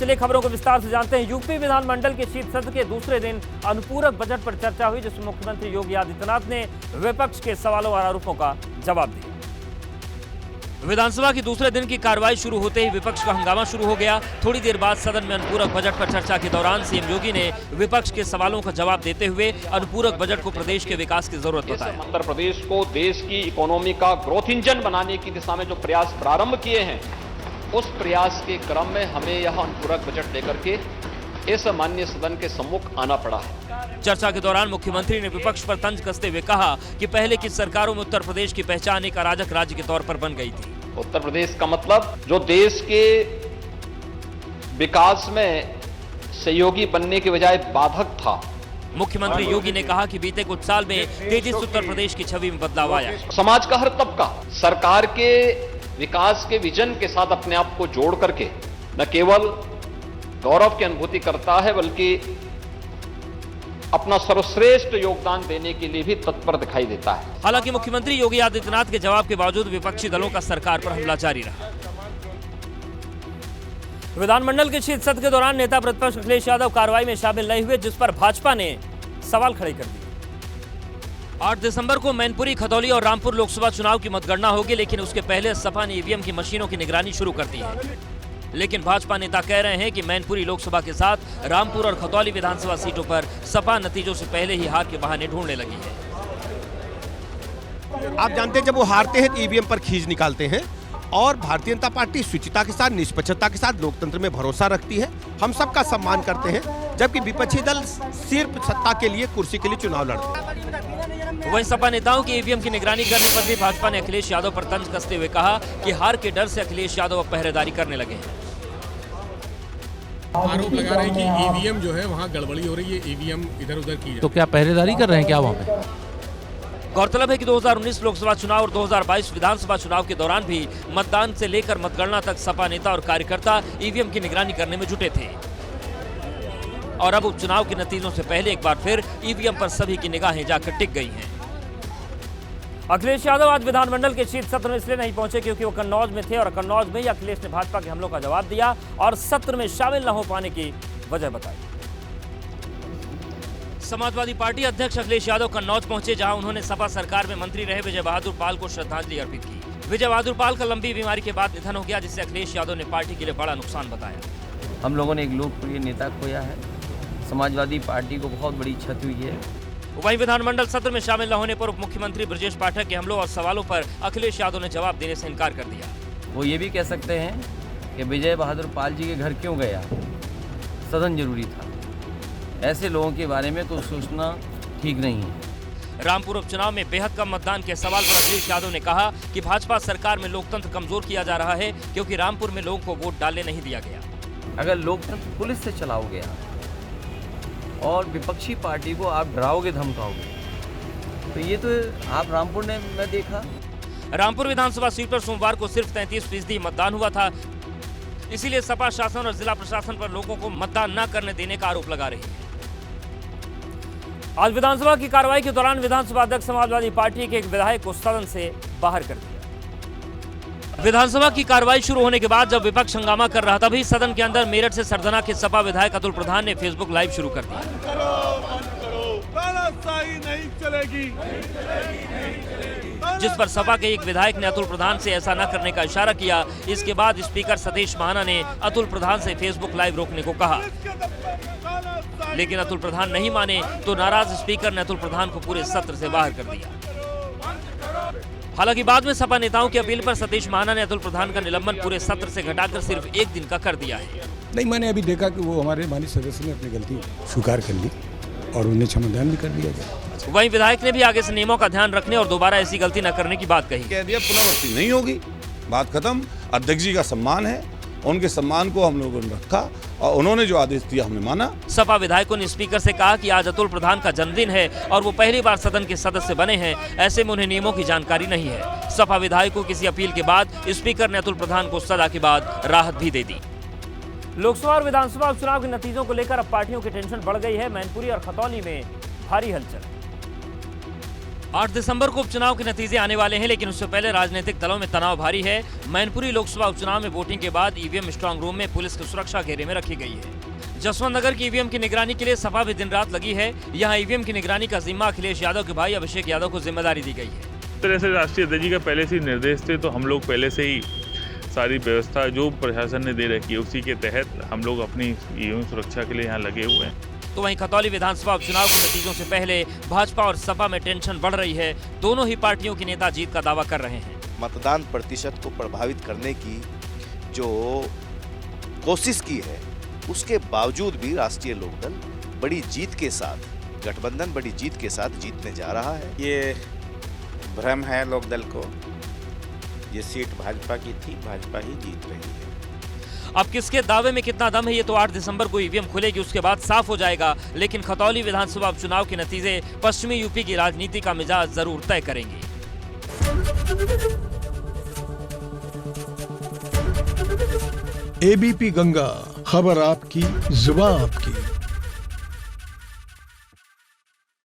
चलिए खबरों को विस्तार से जानते हैं। यूपी विधानमंडल के शीत सत्र के दूसरे दिन अनुपूरक बजट पर चर्चा हुई, जिसमें मुख्यमंत्री योगी आदित्यनाथ ने विपक्ष के सवालों और आरोपों का जवाब दिया। विधानसभा की दूसरे दिन की कार्रवाई शुरू होते ही विपक्ष का हंगामा शुरू हो गया। थोड़ी देर बाद सदन में अनुपूरक बजट पर चर्चा के दौरान सीएम योगी ने विपक्ष के सवालों का जवाब देते हुए अनुपूरक बजट को प्रदेश के विकास की जरूरत बताया। उत्तर प्रदेश को देश की इकोनॉमी का ग्रोथ इंजन बनाने की दिशा में जो प्रयास प्रारंभ किए हैं, उस प्रयास के क्रम में हमें यह अनुपूरक बजट लेकर के इस माननीय सदन के सम्मुख आना पड़ा है। चर्चा के दौरान मुख्यमंत्री ने विपक्ष पर तंज कसते हुए कहा कि पहले की सरकारों में उत्तर प्रदेश की पहचान एक अराजक राज्य के तौर पर बन गई थी। उत्तर प्रदेश का मतलब जो देश के विकास में सहयोगी बनने के बजाय बाधक था। मुख्यमंत्री योगी ने कहा कि बीते कुछ साल में तेजी से उत्तर प्रदेश की छवि में बदलाव आया। समाज का हर तबका सरकार के विकास के विजन के साथ अपने आप को जोड़ करके न केवल गौरव की अनुभूति करता है, बल्कि अपना सर्वश्रेष्ठ योगदान देने के लिए भी तत्पर दिखाई देता है। हालांकि मुख्यमंत्री योगी आदित्यनाथ के जवाब के बावजूद विपक्षी दलों का सरकार पर हमला जारी रहा। विधानमंडल के शीत सत्र के दौरान नेता प्रतिपक्ष अखिलेश यादव कार्रवाई में शामिल नहीं हुए, जिस पर भाजपा ने सवाल खड़े कर दिए। 8 दिसंबर को मैनपुरी, खतौली और रामपुर लोकसभा चुनाव की मतगणना होगी, लेकिन उसके पहले सपा ने ईवीएम की मशीनों की निगरानी शुरू कर दी है। लेकिन भाजपा नेता कह रहे हैं कि मैनपुरी लोकसभा के साथ रामपुर और खतौली विधानसभा सीटों पर सपा नतीजों से पहले ही हार के बहाने ढूंढने लगी है। आप जानते हैं, जब वो हारते हैं तो ईवीएम पर खींच निकालते हैं, और भारतीय जनता पार्टी शुचिता के साथ, निष्पक्षता के साथ लोकतंत्र में भरोसा रखती है। हम सबका सम्मान करते हैं, जबकि विपक्षी दल सिर्फ सत्ता के लिए, कुर्सी के लिए चुनाव लड़ते हैं। वहीं सपा नेताओं की ईवीएम की निगरानी करने पर भी भाजपा ने अखिलेश यादव पर तंज कसते हुए कहा कि हार के डर से अखिलेश यादव अब पहरेदारी करने लगे हैं। आरोप लगा रहे हैं कि ईवीएम जो है वहाँ गड़बड़ी हो रही है, ईवीएम इधर उधर की है। तो क्या पहरेदारी कर रहे हैं क्या वहाँ पे? गौरतलब है कि 2019 लोकसभा चुनाव और 2022 विधानसभा चुनाव के दौरान भी मतदान से लेकर मतगणना तक सपा नेता और कार्यकर्ता ईवीएम की निगरानी करने में जुटे थे। और अब उपचुनाव के नतीजों से पहले एक बार फिर ईवीएम पर सभी की निगाहें जाकर टिक गई हैं। अखिलेश यादव आज विधानमंडल के शीत सत्र में इसलिए नहीं पहुंचे क्योंकि वो कन्नौज में थे, और कन्नौज में ही अखिलेश ने भाजपा के हमलों का जवाब दिया और सत्र में शामिल न हो पाने की वजह बताई। समाजवादी पार्टी अध्यक्ष अखिलेश यादव कन्नौज पहुंचे, जहां उन्होंने सपा सरकार में मंत्री रहे विजय बहादुर पाल को श्रद्धांजलि अर्पित की। विजय बहादुर पाल का लंबी बीमारी के बाद निधन हो गया, जिससे अखिलेश यादव ने पार्टी के लिए बड़ा नुकसान बताया। हम लोगों ने एक लोकप्रिय नेता खोया है, समाजवादी पार्टी को बहुत बड़ी क्षति हुई है। वहीं विधानमंडल सत्र में शामिल न होने पर उप मुख्यमंत्री ब्रजेश पाठक के हमलों और सवालों पर अखिलेश यादव ने जवाब देने से इनकार कर दिया। वो ये भी कह सकते हैं कि विजय बहादुर पाल जी के घर क्यों गया, सदन जरूरी था। ऐसे लोगों के बारे में तो सोचना ठीक नहीं है। रामपुर उपचुनाव में बेहद कम मतदान के सवाल पर अखिलेश यादव ने कहा कि भाजपा सरकार में लोकतंत्र कमजोर किया जा रहा है, क्योंकि रामपुर में लोगों को वोट डालने नहीं दिया गया। अगर लोकतंत्र पुलिस से चलाओ गया और विपक्षी पार्टी को आप डराओगे धमकाओगे, तो ये तो आप रामपुर ने मैं देखा। रामपुर विधानसभा सीट पर सोमवार को सिर्फ 33% मतदान हुआ था, इसीलिए सपा शासन और जिला प्रशासन पर लोगों को मतदान न करने देने का आरोप लगा रही है। आज विधानसभा की कार्रवाई के दौरान विधानसभा अध्यक्ष समाजवादी पार्टी के एक विधायक को सदन से बाहर कर दिया। विधानसभा की कार्रवाई शुरू होने के बाद जब विपक्ष हंगामा कर रहा था, तभी सदन के अंदर मेरठ से सरधना के सपा विधायक अतुल प्रधान ने फेसबुक लाइव शुरू कर दिया। नहीं चलेगी। जिस पर सपा के एक विधायक ने अतुल प्रधान से ऐसा न करने का इशारा किया। इसके बाद स्पीकर सतीश महाना ने अतुल प्रधान से फेसबुक लाइव रोकने को कहा, लेकिन अतुल प्रधान नहीं माने, तो नाराज स्पीकर ने अतुल प्रधान को पूरे सत्र से बाहर कर दिया। हालांकि बाद में सपा नेताओं की अपील पर सतीश महाना ने अतुल प्रधान का निलंबन पूरे सत्र से घटाकर सिर्फ 1 दिन का कर दिया है। नहीं, मैंने अभी देखा कि वो हमारे माननीय सदस्य ने अपनी गलती स्वीकार कर ली और उन्हें क्षमादान भी कर दिया गया। वहीं विधायक ने भी आगे से नियमों का ध्यान रखने और दोबारा ऐसी गलती न करने की बात कही। कह दिया पुनरावृत्ति नहीं होगी, बात खत्म। अध्यक्ष जी का सम्मान है, उनके सम्मान को हम लोगों ने रखा और उन्होंने जो आदेश दिया हमने माना। सपा विधायकों ने स्पीकर से कहा कि आज अतुल प्रधान का जन्मदिन है और वो पहली बार सदन के सदस्य बने हैं, ऐसे में उन्हें नियमों की जानकारी नहीं है। सपा विधायकों की अपील के बाद स्पीकर ने अतुल प्रधान को सजा के बाद राहत भी दे दी। लोकसभा और विधानसभा उपचुनाव के नतीजों को लेकर अब पार्टियों की टेंशन बढ़ गई है। मैनपुरी और खतौली में भारी हलचल। 8 दिसंबर को उपचुनाव के नतीजे आने वाले हैं, लेकिन उससे पहले राजनीतिक दलों में तनाव भारी है। मैनपुरी लोकसभा उपचुनाव में वोटिंग के बाद ईवीएम स्ट्रांग रूम में पुलिस की सुरक्षा घेरे में रखी गई है। जसवंत नगर की ईवीएम की निगरानी के लिए सपा भी दिन रात लगी है। यहाँ ईवीएम की निगरानी का जिम्मा अखिलेश यादव के भाई अभिषेक यादव को जिम्मेदारी दी गई है। तरह से राष्ट्रीय अध्यक्ष जी का पहले से ही निर्देश थे, तो हम लोग पहले से ही सारी व्यवस्था जो प्रशासन ने दे रखी है उसी के तहत हम लोग अपनी ईवीएम सुरक्षा के लिए यहाँ लगे हुए हैं। तो वहीं खतौली विधानसभा उपचुनाव के नतीजों से पहले भाजपा और सपा में टेंशन बढ़ रही है। दोनों ही पार्टियों के नेता जीत का दावा कर रहे हैं। मतदान प्रतिशत को प्रभावित करने की जो कोशिश की है, उसके बावजूद भी राष्ट्रीय लोकदल बड़ी जीत के साथ, गठबंधन बड़ी जीत के साथ जीतने जा रहा है। ये भ्रम है लोकदल को, ये सीट भाजपा की थी, भाजपा ही जीत रही है। अब किसके दावे में कितना दम है ये तो 8 दिसंबर को ईवीएम खुलेगी, उसके बाद साफ हो जाएगा। लेकिन खतौली विधानसभा उपचुनाव के नतीजे पश्चिमी यूपी की राजनीति का मिजाज जरूर तय करेंगे। एबीपी गंगा, खबर आपकी, जुबान आपकी।